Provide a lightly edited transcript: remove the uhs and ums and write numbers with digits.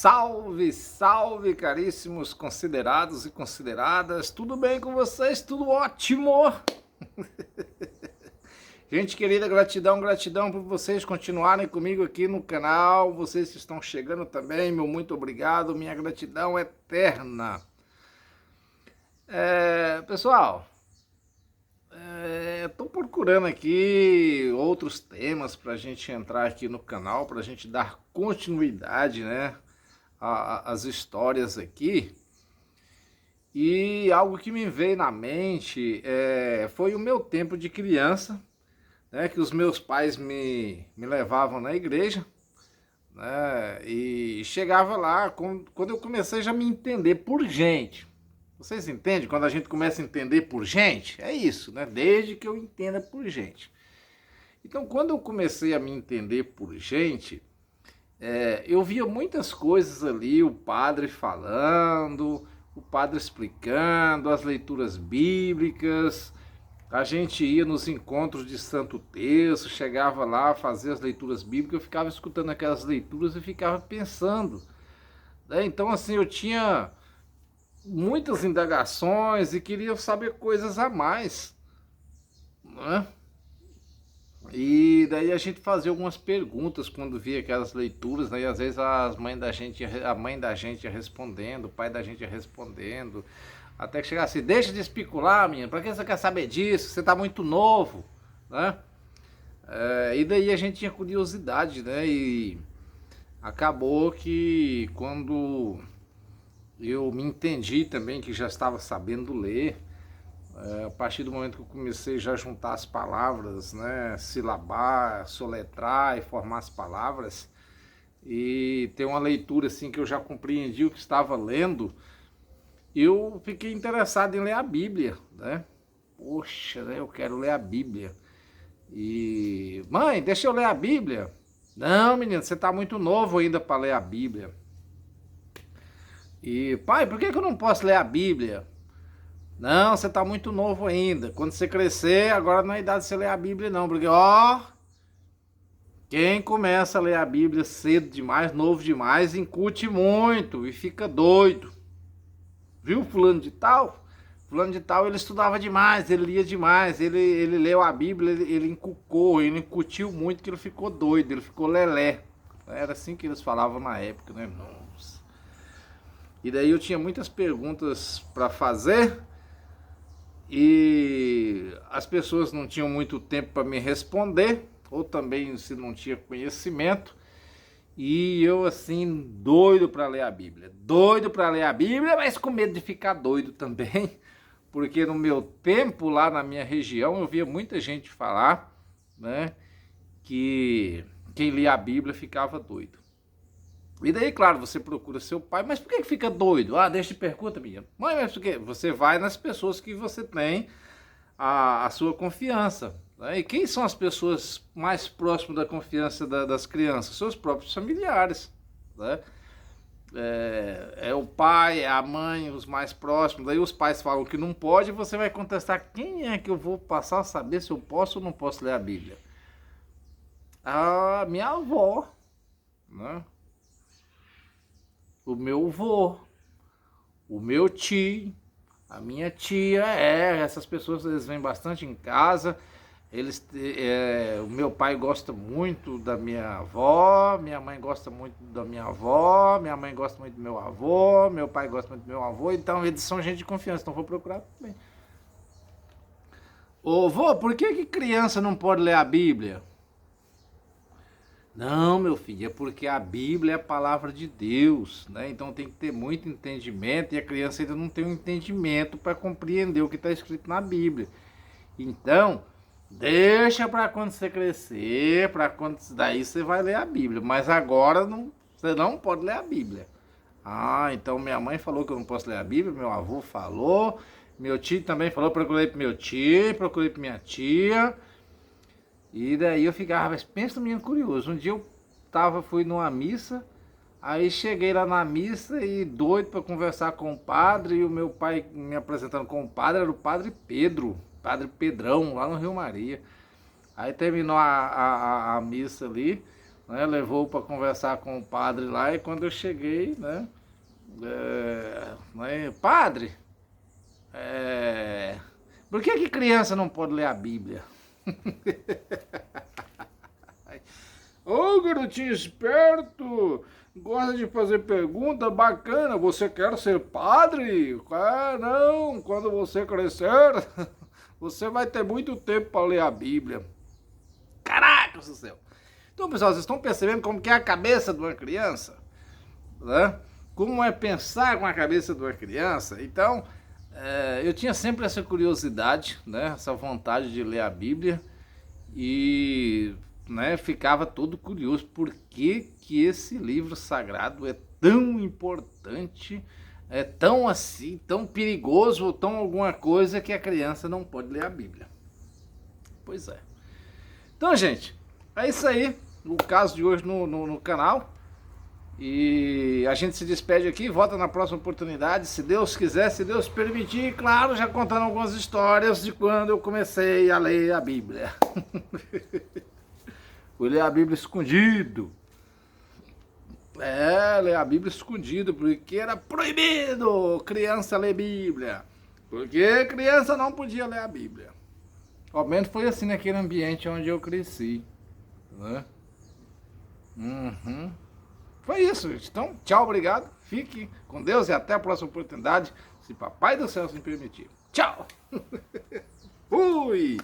Salve, salve, caríssimos considerados e consideradas, tudo bem com vocês? Tudo ótimo! Gente querida, gratidão por vocês continuarem comigo aqui no canal, vocês que estão chegando também, meu muito obrigado, minha gratidão eterna. Pessoal, estou procurando aqui outros temas para a gente entrar aqui no canal, para a gente dar continuidade, né, às histórias aqui. E algo que me veio na mente foi o meu tempo de criança, né, que os meus pais me levavam na igreja, né, e chegava lá, quando eu comecei já a me entender por gente. Vocês entendem? Quando a gente começa a entender por gente, é isso, né? Desde que eu entenda por gente. Então, quando eu comecei a me entender por gente, eu via muitas coisas ali, o padre falando, o padre explicando, as leituras bíblicas. A gente ia nos encontros de Santo Terço, chegava lá, fazia as leituras bíblicas, eu ficava escutando aquelas leituras e ficava pensando, né? Então, assim, eu tinha muitas indagações e queria saber coisas a mais, né? E daí a gente fazia algumas perguntas quando via aquelas leituras, né? E às vezes a mãe da gente ia respondendo, o pai da gente ia respondendo, até que chegasse assim: deixa de especular, menino, pra que você quer saber disso? Você tá muito novo, né? E daí a gente tinha curiosidade, né? E acabou que quando eu me entendi também que já estava sabendo ler, a partir do momento que eu comecei já a juntar as palavras, né, silabar, soletrar e formar as palavras, e ter uma leitura assim que eu já compreendi o que estava lendo, eu fiquei interessado em ler a Bíblia, né? Poxa, né, eu quero ler a Bíblia. E mãe, deixa eu ler a Bíblia. Não, menino, você está muito novo ainda para ler a Bíblia. E pai, por que eu não posso ler a Bíblia? Não, você está muito novo ainda. Quando você crescer, agora não é idade de você ler a Bíblia não, porque quem começa a ler a Bíblia cedo demais, novo demais, incute muito e fica doido. Viu fulano de tal? Fulano de tal, ele estudava demais, ele lia demais, ele leu a Bíblia, ele inculcou, ele incutiu muito que ele ficou doido, ele ficou lelé. Era assim que eles falavam na época, né? Nossa. E daí eu tinha muitas perguntas para fazer e as pessoas não tinham muito tempo para me responder, ou também se não tinha conhecimento. E eu assim, doido para ler a Bíblia. Doido para ler a Bíblia, mas com medo de ficar doido também. Porque no meu tempo, lá na minha região, eu via muita gente falar, né, que quem lia a Bíblia ficava doido. E daí, claro, você procura seu pai, mas por que fica doido? Deixa de pergunta, menino. Mãe, mas por quê? Você vai nas pessoas que você tem a sua confiança, né? E quem são as pessoas mais próximas da confiança das crianças? Seus próprios familiares, né? É o pai, é a mãe, os mais próximos. Daí os pais falam que não pode, e você vai contestar: quem é que eu vou passar a saber se eu posso ou não posso ler a Bíblia? A minha avó, né? O meu avô, o meu tio, a minha tia, essas pessoas eles vêm bastante em casa. O meu pai gosta muito da minha avó, minha mãe gosta muito da minha avó, minha mãe gosta muito do meu avô, meu pai gosta muito do meu avô, então eles são gente de confiança, então vou procurar também. Ô vô, por que criança não pode ler a Bíblia? Não, meu filho, é porque a Bíblia é a palavra de Deus, né? Então tem que ter muito entendimento e a criança ainda não tem um entendimento para compreender o que está escrito na Bíblia. Então, deixa para quando você crescer, para quando daí você vai ler a Bíblia. Mas agora você não pode ler a Bíblia. Então minha mãe falou que eu não posso ler a Bíblia, meu avô falou, meu tio também falou, procurei pro meu tio, procurei pra minha tia. E daí eu ficava, mas pensa no menino curioso. Um dia eu fui numa missa, aí cheguei lá na missa e doido para conversar com o padre, e o meu pai me apresentando com o padre, era o padre Pedro, padre Pedrão, lá no Rio Maria. Aí terminou a missa ali, né, levou para conversar com o padre lá, e quando eu cheguei, né, padre, por que criança não pode ler a Bíblia? Ô, garotinho esperto, gosta de fazer pergunta bacana, você quer ser padre? Não, quando você crescer, você vai ter muito tempo para ler a Bíblia. Caraca do céu! Então, pessoal, vocês estão percebendo como que é a cabeça de uma criança? Né? Como é pensar com a cabeça de uma criança? Então, eu tinha sempre essa curiosidade, né? Essa vontade de ler a Bíblia, e, né, ficava todo curioso por que esse livro sagrado é tão importante, é tão assim, tão perigoso, ou tão alguma coisa que a criança não pode ler a Bíblia. Pois é. Então, gente, é isso aí, o caso de hoje no canal. E a gente se despede aqui, volta na próxima oportunidade, se Deus quiser, se Deus permitir, claro, já contando algumas histórias de quando eu comecei a ler a Bíblia. Fui ler a Bíblia escondido. Ler a Bíblia escondido, porque era proibido criança ler Bíblia. Porque criança não podia ler a Bíblia. Ao menos foi assim naquele ambiente onde eu cresci, né? Foi isso, gente. Então, tchau, obrigado. Fique com Deus e até a próxima oportunidade, se Papai do Céu se permitir. Tchau! Fui!